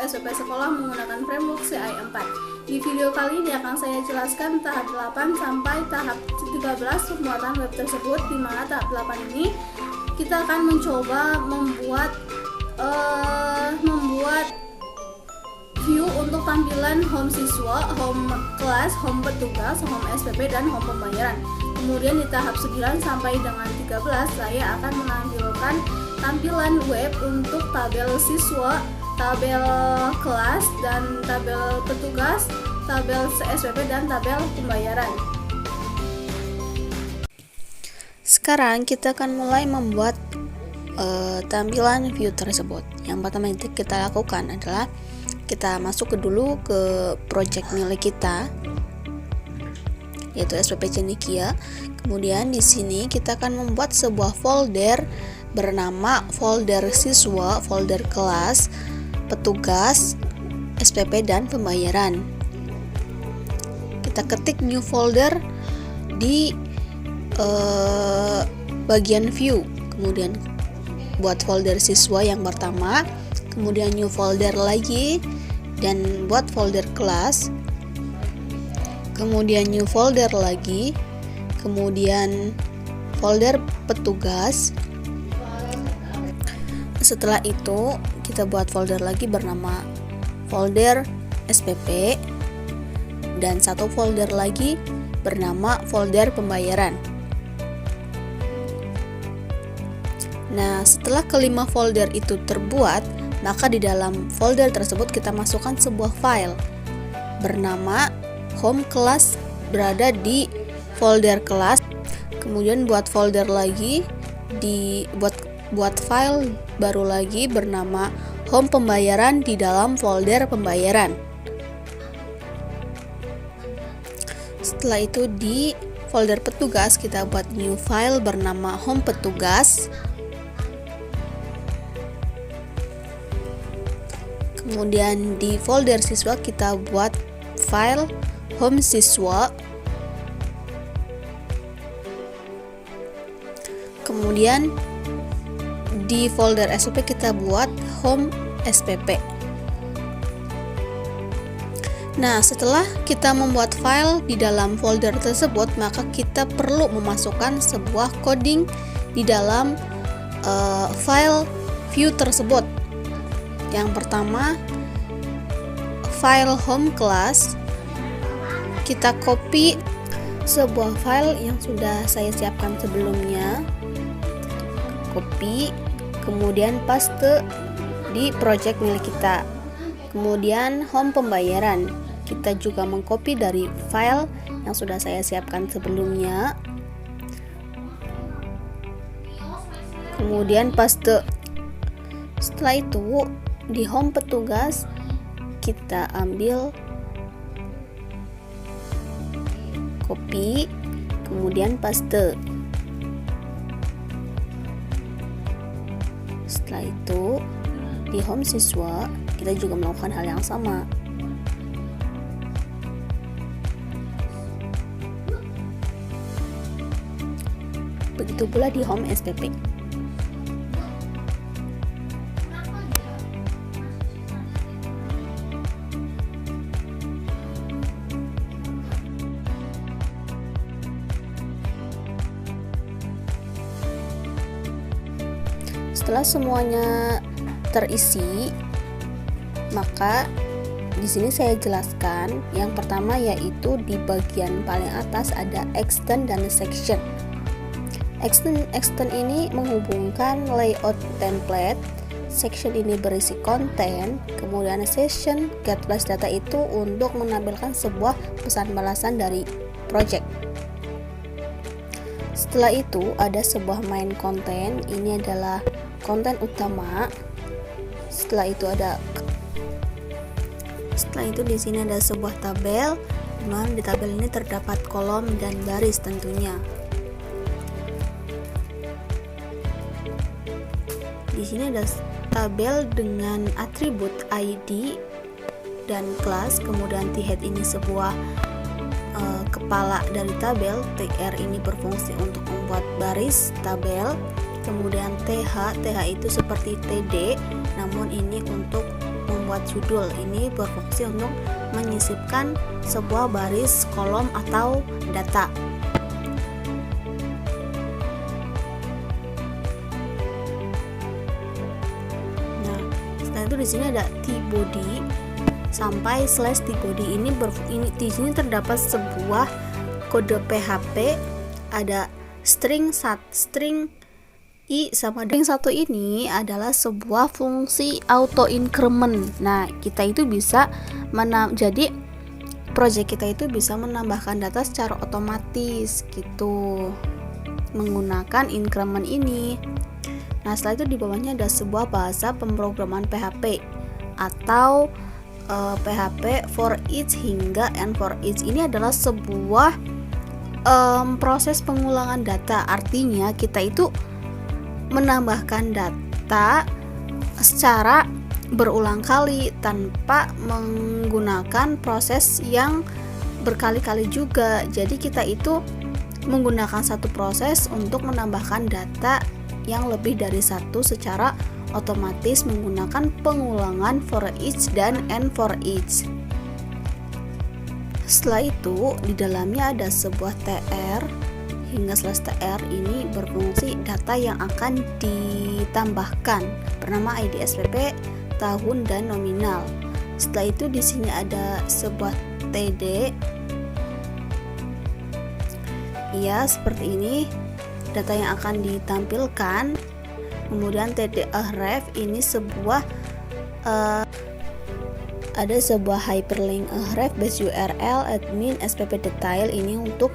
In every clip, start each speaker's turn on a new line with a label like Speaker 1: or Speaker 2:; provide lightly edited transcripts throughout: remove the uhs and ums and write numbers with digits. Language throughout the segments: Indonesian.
Speaker 1: SPP sekolah menggunakan framework CI4. Di video kali ini akan saya jelaskan tahap 8 sampai tahap 13 pembuatan web tersebut, di mana tahap 8 ini kita akan mencoba membuat view untuk tampilan home siswa, home kelas, home petugas, home SPP, dan home pembayaran. Kemudian di tahap 9 sampai dengan 13 saya akan menampilkan tampilan web untuk tabel siswa, tabel kelas, dan tabel petugas, tabel SPP, dan tabel pembayaran.
Speaker 2: Sekarang kita akan mulai membuat tampilan view tersebut. Yang pertama yang kita lakukan adalah kita masuk dulu ke project milik kita, yaitu SPP Cendekia. Kemudian di sini kita akan membuat sebuah folder bernama folder siswa, folder kelas, petugas, SPP, dan pembayaran. Kita ketik new folder di bagian view, kemudian buat folder siswa yang pertama, kemudian new folder lagi, dan buat folder kelas, kemudian new folder lagi, kemudian folder petugas. Setelah itu kita buat folder lagi bernama folder SPP, dan satu folder lagi bernama folder pembayaran. Nah, setelah kelima folder itu terbuat, maka di dalam folder tersebut kita masukkan sebuah file bernama home kelas, berada di folder kelas. Kemudian buat folder lagi, buat file baru lagi bernama home pembayaran di dalam folder pembayaran. Setelah itu di folder petugas kita buat new file bernama home petugas. Kemudian di folder siswa kita buat file home siswa. Kemudian di folder SPP kita buat home SPP. Nah, setelah kita membuat file di dalam folder tersebut, maka kita perlu memasukkan sebuah coding di dalam file view tersebut. Yang pertama, file home class, kita copy sebuah file yang sudah saya siapkan sebelumnya, copy, kemudian paste di project milik kita. Kemudian home pembayaran, kita juga mengcopy dari file yang sudah saya siapkan sebelumnya, kemudian paste. Setelah itu di home petugas kita ambil, copy, kemudian paste. Setelah itu di home siswa kita juga melakukan hal yang sama. Begitu pula di home SPP. Setelah semuanya terisi, maka di sini saya jelaskan yang pertama, yaitu di bagian paling atas ada extend dan section. Extend ini menghubungkan layout template, section ini berisi konten, kemudian session get flash data itu untuk menampilkan sebuah pesan balasan dari project. Setelah itu ada sebuah main konten, ini adalah konten utama. Setelah itu di sini ada sebuah tabel, di mana di tabel ini terdapat kolom dan baris tentunya. Di sini ada tabel dengan atribut ID dan kelas, kemudian T-head ini sebuah kepala dari tabel, TR ini berfungsi untuk membuat baris tabel, kemudian TH itu seperti TD, namun ini untuk membuat membuat judul. Ini berfungsi untuk menyisipkan sebuah baris, kolom, atau data. Nah, setelah itu di sini ada tbody sampai /tbody. Ini di sini terdapat sebuah kode PHP, ada string i sama string 1 ini adalah sebuah fungsi auto increment. Nah, kita itu bisa jadi project kita itu bisa menambahkan data secara otomatis gitu menggunakan increment ini. Nah, setelah itu di bawahnya ada sebuah bahasa pemrograman PHP atau PHP for each hingga and for each. Ini adalah sebuah proses pengulangan data. Artinya kita itu menambahkan data secara berulang kali tanpa menggunakan proses yang berkali-kali juga. Jadi kita itu menggunakan satu proses untuk menambahkan data yang lebih dari satu secara otomatis menggunakan pengulangan for each dan and for each. Setelah itu di dalamnya ada sebuah tr hingga /tr. Ini berfungsi data yang akan ditambahkan bernama ID SPP, tahun, dan nominal. Setelah itu di sini ada sebuah td. Ya, seperti ini data yang akan ditampilkan. Kemudian td href, ini sebuah ada sebuah hyperlink href base URL admin SPP detail. Ini untuk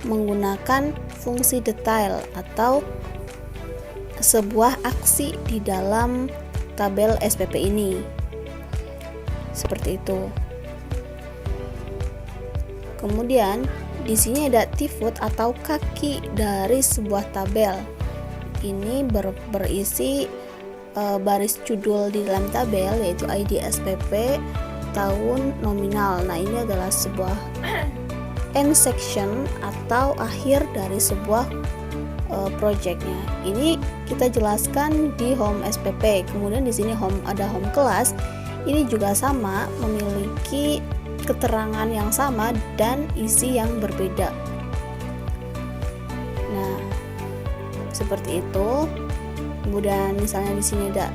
Speaker 2: menggunakan fungsi detail atau sebuah aksi di dalam tabel SPP ini. Seperti itu. Kemudian di sini ada pivot atau kaki dari sebuah tabel. Ini berisi baris judul di dalam tabel, yaitu ID SPP, tahun, nominal. Nah, ini adalah sebuah end section atau akhir dari sebuah projectnya. Ini kita jelaskan di home SPP. Kemudian di sini ada home class. Ini juga sama, memiliki keterangan yang sama dan isi yang berbeda. Nah, seperti itu. Kemudian misalnya di sini ada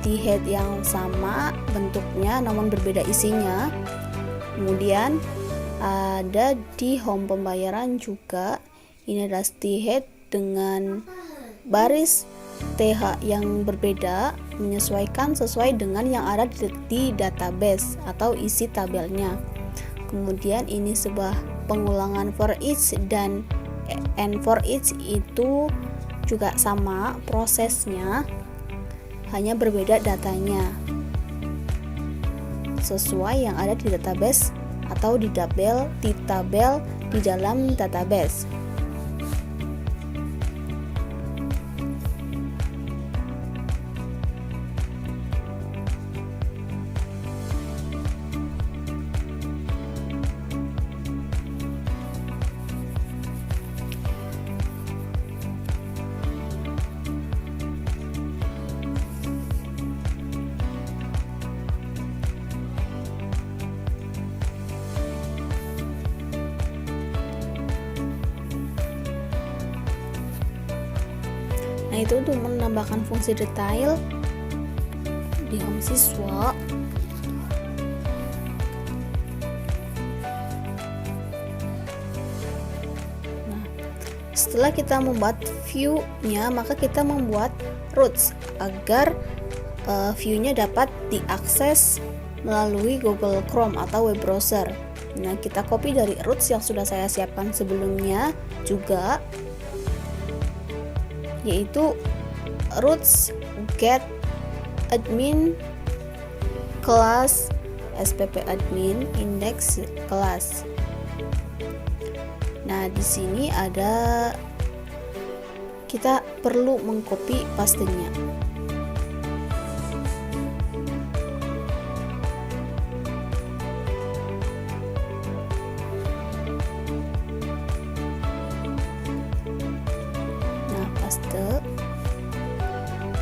Speaker 2: di head yang sama bentuknya namun berbeda isinya. Kemudian ada di home pembayaran juga. Ini ada di head dengan baris TH yang berbeda, menyesuaikan sesuai dengan yang ada di database atau isi tabelnya. Kemudian ini sebuah pengulangan for each dan and for each itu juga sama prosesnya, hanya berbeda datanya sesuai yang ada di database atau di tabel di dalam database. Nah, itu untuk menambahkan fungsi detail di home siswa. Nah, setelah kita membuat view-nya, maka kita membuat roots agar view-nya dapat diakses melalui Google Chrome atau web browser. Nah, kita copy dari roots yang sudah saya siapkan sebelumnya juga, yaitu roots get admin class SPP admin index class. Nah, di sini ada kita perlu mengcopy pastenya.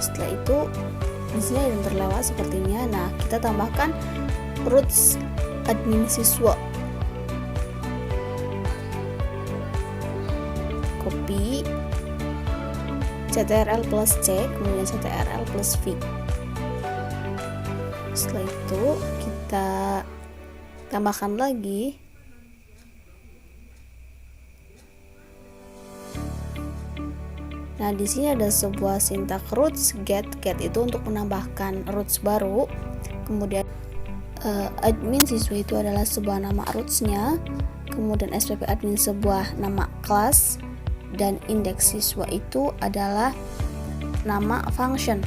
Speaker 2: Setelah itu di sini ada yang terlewat sepertinya. Nah, kita tambahkan roots admin siswa. Copy CTRL plus C, kemudian CTRL plus V. Setelah itu kita tambahkan lagi Nah, di sini ada sebuah sintak roots get itu untuk menambahkan roots baru. Kemudian admin siswa itu adalah sebuah nama rootsnya. Kemudian SPP admin sebuah nama kelas, dan indeks siswa itu adalah nama function.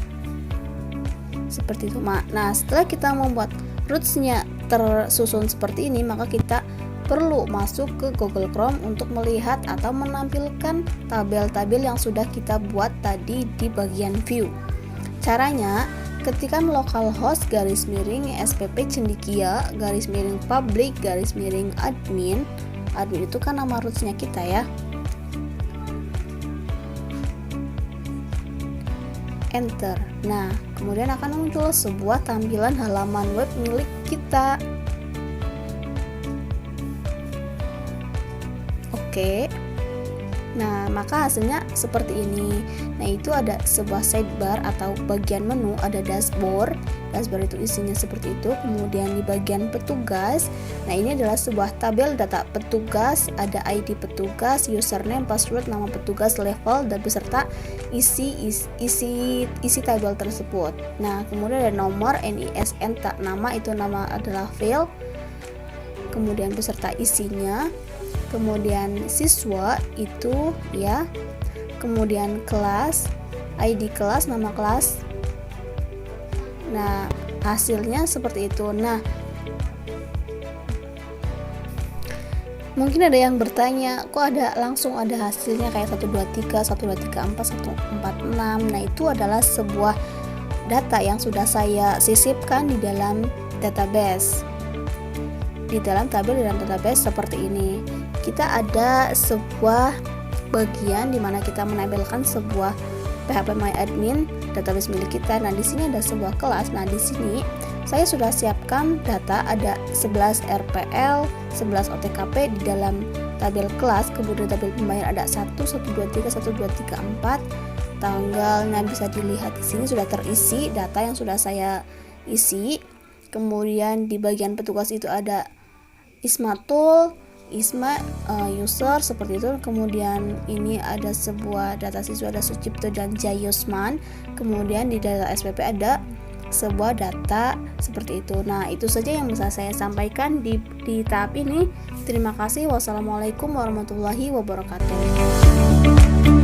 Speaker 2: Seperti itu. Nah, setelah kita membuat rootsnya tersusun seperti ini, maka kita perlu masuk ke Google Chrome untuk melihat atau menampilkan tabel-tabel yang sudah kita buat tadi di bagian view. Caranya, ketikkan localhost /SPP cendekia /public /admin. Admin itu kan nama rootsnya kita ya. Enter. Nah, kemudian akan muncul sebuah tampilan halaman web milik kita. Oke. Nah, maka hasilnya seperti ini. Nah, itu ada sebuah sidebar atau bagian menu, ada dashboard. Dashboard itu isinya seperti itu. Kemudian di bagian petugas, nah ini adalah sebuah tabel data petugas, ada ID petugas, username, password, nama petugas, level, dan beserta isi tabel tersebut. Nah, kemudian ada nomor, NISN, nama itu nama adalah file. Kemudian beserta isinya. Kemudian siswa itu ya, kemudian kelas, ID kelas, nama kelas. Nah, hasilnya seperti itu. Nah, mungkin ada yang bertanya, kok langsung ada hasilnya kayak 123, 1234, 146. Nah, itu adalah sebuah data yang sudah saya sisipkan di dalam database. Di dalam tabel, di dalam database seperti ini. Kita ada sebuah bagian di mana kita menampilkan sebuah PHP My Admin database milik kita. Nah, di sini ada sebuah kelas. Nah, di sini saya sudah siapkan data, ada 11 RPL, 11 OTKP di dalam tabel kelas. Kemudian tabel pembayar ada 1, 1, 2, 3, 1, 2, 3, 4. Tanggalnya bisa dilihat di sini sudah terisi data yang sudah saya isi. Kemudian di bagian petugas itu ada Ismatul, Isma, user seperti itu. Kemudian ini ada sebuah data siswa, ada Sucipto dan Jayusman. Kemudian di data SPP ada sebuah data seperti itu. Nah, itu saja yang bisa saya sampaikan di tahap ini. Terima kasih. Wassalamualaikum warahmatullahi wabarakatuh.